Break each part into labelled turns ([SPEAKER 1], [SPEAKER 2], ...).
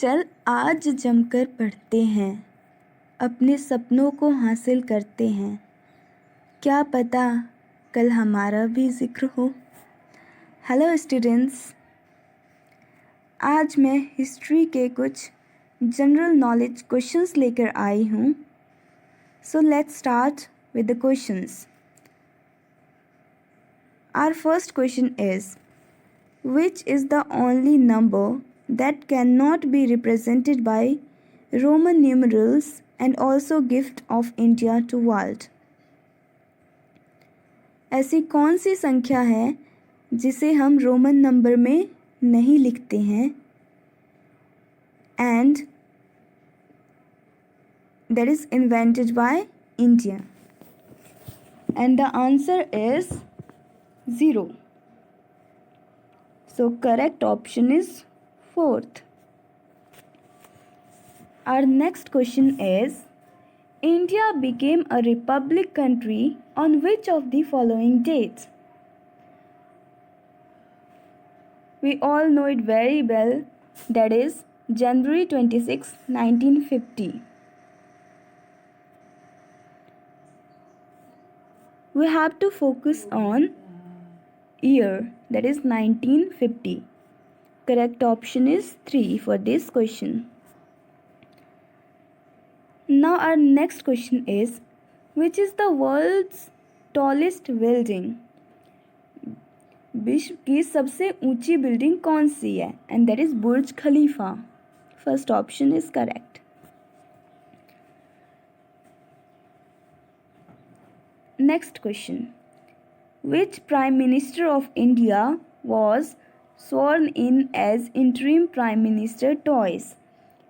[SPEAKER 1] चल आज जमकर पढ़ते हैं, अपने सपनों को हासिल करते हैं, क्या पता कल हमारा भी जिक्र हो। हेलो स्टूडेंट्स, आज मैं हिस्ट्री के कुछ जनरल नॉलेज क्वेश्चंस लेकर आई हूँ। So let's start with the questions. Our first question is, which is the only number that cannot be represented by Roman numerals and also gift of India to world? ऐसी कौन सी संख्या है जिसे हम Roman number में नहीं लिखते हैं and that is invented by India? And the answer is 0. So correct option is 4th. Our next question is, India became a republic country on which of the following dates? We all know it very well, that is January 26, 1950. We have to focus on year, that is 1950. Correct option is 3 for this question. Now our next question is, which is the world's tallest building? विश्व की सबसे ऊंची building कौन सी है? And that is Burj Khalifa. First option is correct. Next question. Which Prime Minister of India was sworn in as interim Prime Minister twice?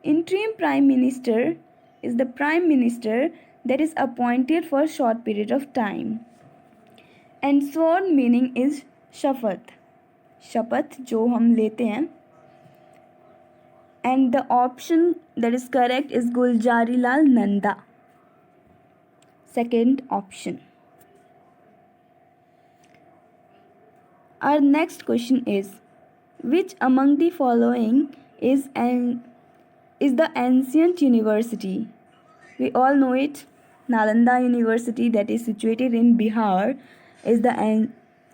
[SPEAKER 1] Interim Prime Minister is the Prime Minister that is appointed for a short period of time. And sworn meaning is शपथ. शपथ जो हम लेते हैं. And the option that is correct is Gulzari Lal Nanda. Second option. Our next question is, which among the following is the ancient university? We all know it. Nalanda University, that is situated in Bihar, is the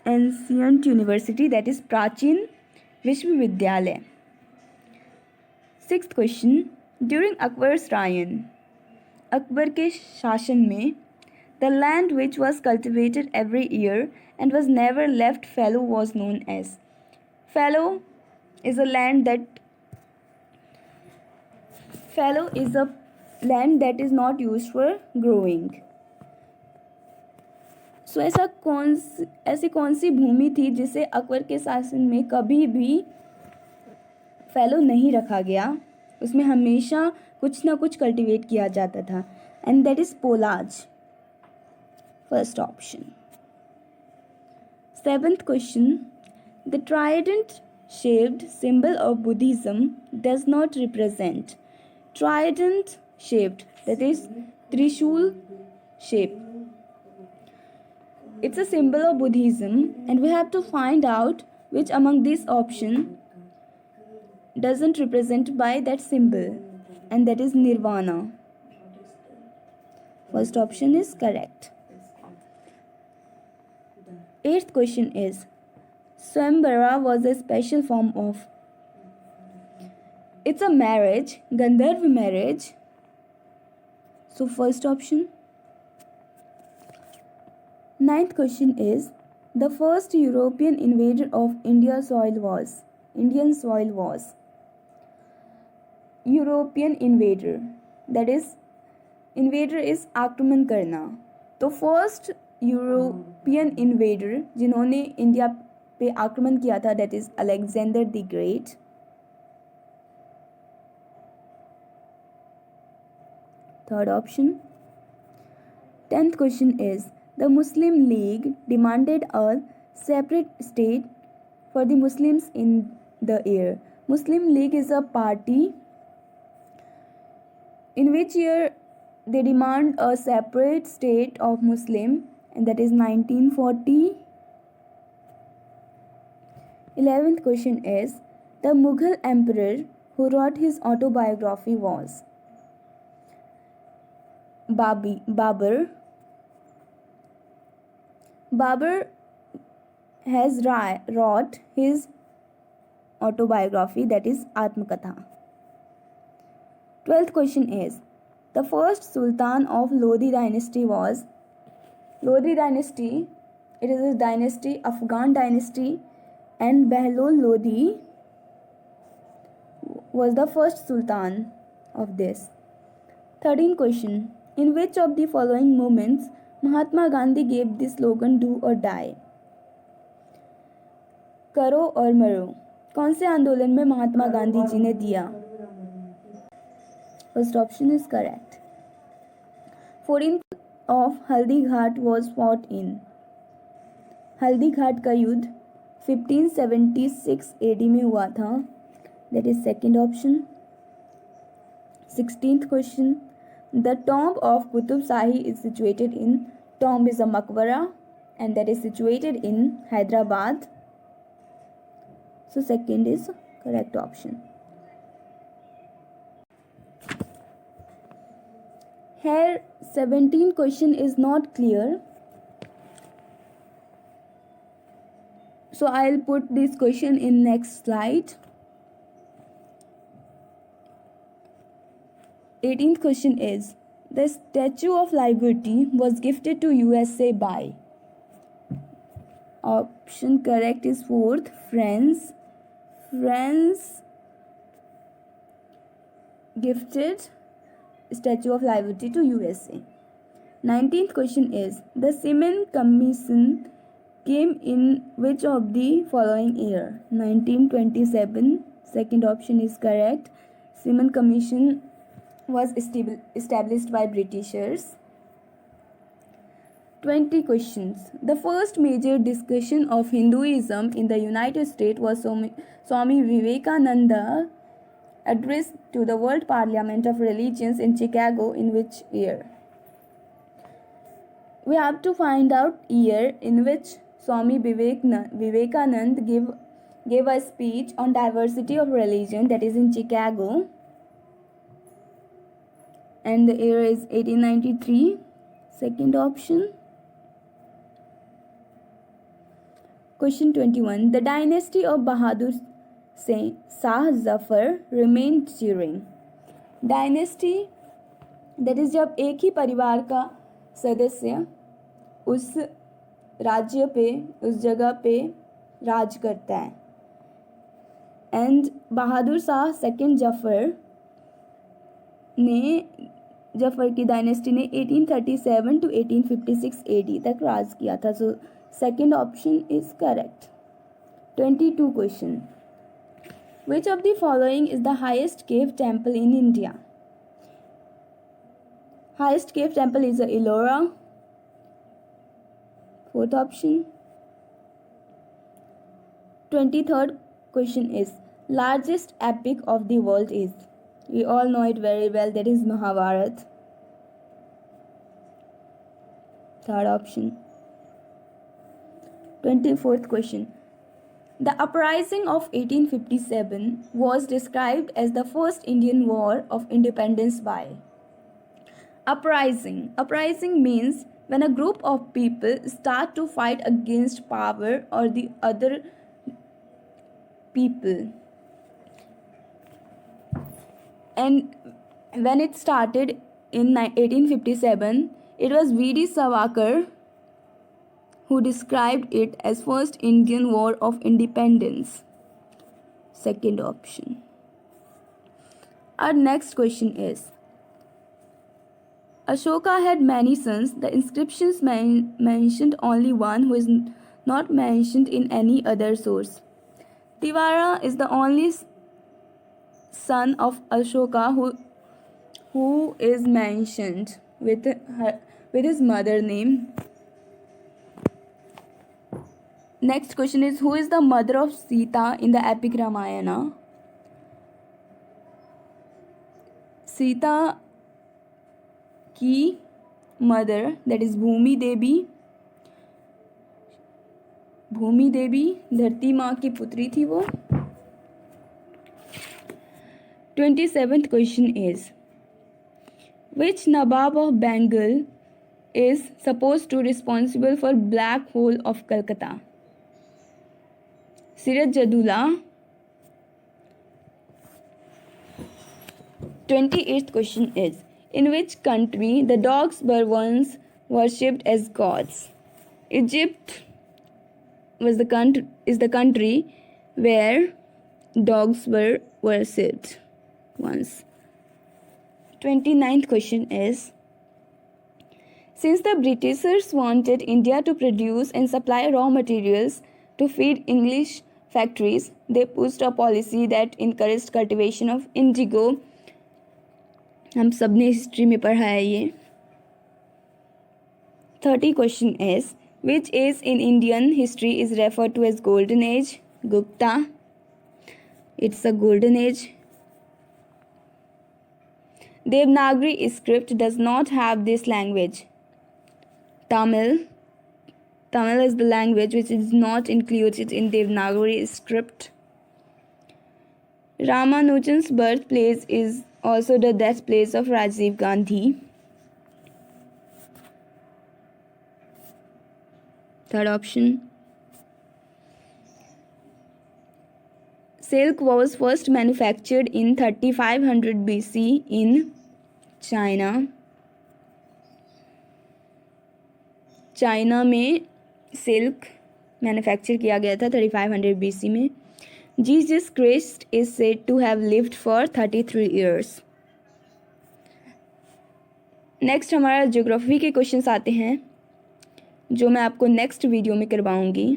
[SPEAKER 1] ancient university, that is Prachin Vishwavidyalaya. Sixth question. During Akbar's reign, Akbar के शासन में, the land which was cultivated every year and was never left fallow was known as. Fallow is a land that is not used for growing. So ऐसी कौन सी भूमि थी जिसे अकबर के शासन में कभी भी फैलो नहीं रखा गया? उसमें हमेशा कुछ ना कुछ कल्टीवेट किया जाता था. एंड दैट इज पोलाज. First option. Seventh question. The trident shaped symbol of Buddhism does not represent. Trident shaped, that is Trishul shape. It's a symbol of Buddhism and we have to find out which among these options doesn't represent by that symbol, and that is Nirvana. First option is correct. Eighth question is, Swayamvara was a special form of. It's a marriage, Gandharva marriage. So first option. Ninth question is, the first European invader of Indian soil was. European invader, that is invader is आक्रमण करना. तो first European invader जिन्होंने India पे आक्रमण किया था, that is Alexander the great. Third option. 10th question is, the Muslim League demanded a separate state for the Muslims in the year. Muslim League is a party in which year they demand a separate state of Muslim, and that is 1940. 11th question is, the Mughal emperor who wrote his autobiography was Babur. Babur has wrote his autobiography, that is Atmakatha. 12th question is, the first Sultan of Lodi dynasty was Lodi dynasty. It is a dynasty, Afghan dynasty, and Behlul Lodi was the first Sultan of this. 13th question, in which of the following movements Mahatma Gandhi gave the slogan do or die? करो और मरो कौन से आंदोलन में महात्मा गांधी जी ने दिया? First option is correct. 14th of हल्दी घाट was fought in. हल्दी घाट का युद्ध 1576 AD में हुआ था. That is second option. 16th question, the tomb of Qutub Shahi is situated in. Tomb is a maqbara and that is situated in Hyderabad. So second is correct option. Here 17th question is not clear. So I'll put this question in next slide. 18th question is, the Statue of Liberty was gifted to USA by. Option correct is fourth, France. France gifted Statue of Liberty to USA. 19th question is, the Simon Commission came in which of the following year? 1927. Second option is correct. Simon Commission was established by Britishers. 20 questions. The first major discussion of Hinduism in the United States was Swami Vivekananda address to the World Parliament of Religions in Chicago in which year? We have to find out year in which Swami Vivekananda gave a speech on diversity of religion, that is in Chicago, and the year is 1893. Second option. Question 21. The dynasty of Bahadur Shah Zafar remained during. Dynasty, that is जब एक ही परिवार का सदस्य उस राज्य पे, उस जगह पे राज करता है. एंड बहादुर शाह सेकंड जफर की डायनेस्टी ने 1837 to 1856 AD तक राज किया था. So second option is correct. 22 question. Which of the following is the highest cave temple in India? Highest cave temple is Ellora. Fourth option. 23rd question is, largest epic of the world is? We all know it very well, that is Mahabharata. Third option. 24th question. The uprising of 1857 was described as the first Indian War of Independence by. Uprising means when a group of people start to fight against power or the other people. And when it started in 1857, it was V.D. Savarkar who described it as first Indian War of Independence. Second option. Our next question is, Ashoka had many sons. The inscriptions mentioned only one who is not mentioned in any other source. Tivara is the only son of Ashoka who is mentioned with his mother name. Next question is, who is the mother of Sita in the epic Ramayana? Sita की mother, that is भूमि देवी धरती माँ की पुत्री थी वो. 27th question is, which Nawab of Bengal is supposed to responsible for Black Hole of Calcutta? Sirajuddaula. 28th question is, in which country the dogs were once worshipped as gods? Egypt is the country where dogs were worshipped once. 29th question is, since the Britishers wanted India to produce and supply raw materials to feed English factories, they pushed a policy that encouraged cultivation of indigo. हम सब ने history में पढ़ा है ये. 30 question is, which age in Indian history is referred to as golden age? Gupta. It's a golden age. Devanagari script does not have this language. Tamil. Tamil is the language which is not included in Devanagari script. Ramanujan's birthplace is also the deathplace of Rajiv Gandhi. Third option. Silk was first manufactured in 3500 BC in China. China में silk manufacture किया गया था 3500 BC में. Jesus Christ is said to have lived for 33 years. Next हमारा geography के questions आते हैं जो मैं आपको नेक्स्ट वीडियो में करवाऊंगी.